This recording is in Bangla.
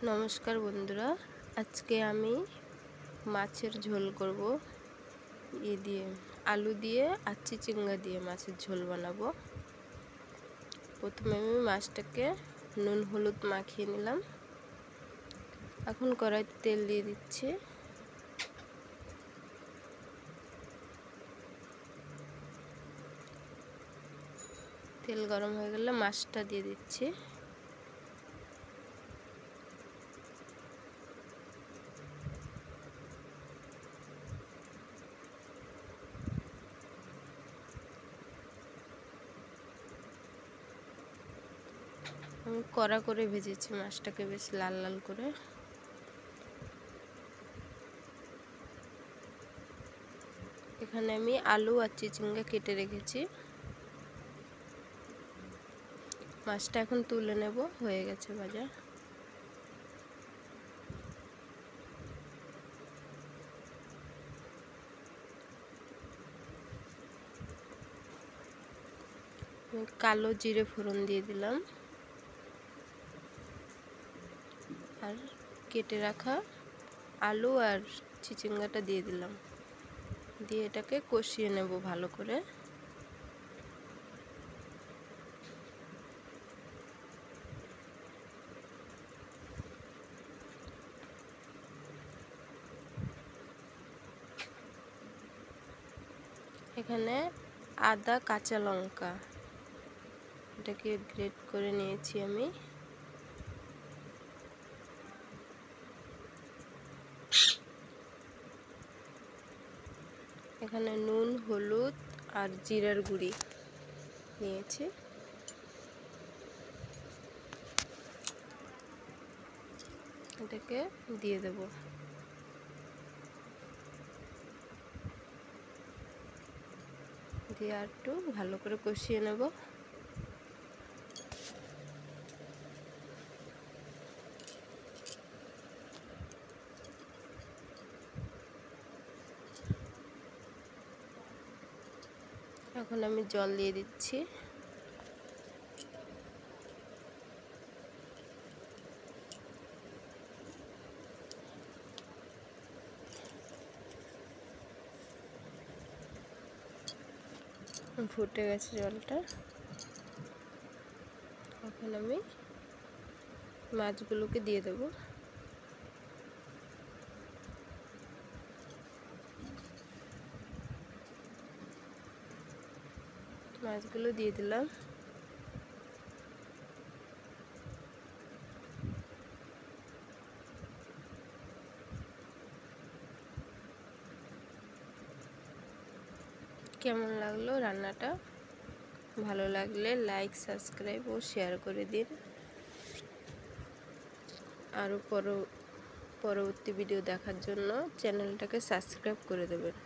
নমস্কার বন্ধুরা, আজকে আমি মাছের ঝোল করব। আলু দিয়ে আর চিচিঙ্গা দিয়ে মাছের ঝোল বানাবো। প্রথমে আমি মাছটাকে নুন হলুদ মাখিয়ে নিলাম। এখন কড়াইতে তেল দিয়ে দিচ্ছি। তেল গরম হয়ে গেলে মাছটা দিয়ে দিচ্ছি। আমি কড়া করে ভেজেছি মাছটাকে, বেশ লাল লাল করে। এখানে আমি আলু আর চিচিঙ্গা কেটে রেখেছি। মাছটা এখন তুলে নেব, হয়ে গেছে ভাজা। কালো জিরে ফোড়ন দিয়ে দিলাম আর কেটে রাখা আলু আর চিচিঙ্গাটা দিয়ে দিলাম। দিয়ে এটাকে কষিয়ে নেব ভালো করে। এখানে আদা কাঁচা লঙ্কা এটাকে গ্রেট করে নিয়েছি আমি। এখানে নুন হলুদ আর জিরার গুঁড়ি নিয়েছি। এটাকে দিয়ে দেব। দিয়ে আর একটু ভালো করে কষিয়ে নেব। এখন আমি জল দিয়ে দিচ্ছি। ফুটে গেছে জলটা। এখন আমি মাছগুলোকে দিয়ে দেব। মাছগুলো দিয়ে দিলাম। কেমন লাগলো রান্নাটা? ভালো লাগলে লাইক সাবস্ক্রাইব ও শেয়ার করে দিন। আরও পরবর্তী ভিডিও দেখার জন্য চ্যানেলটাকে সাবস্ক্রাইব করে দেবেন।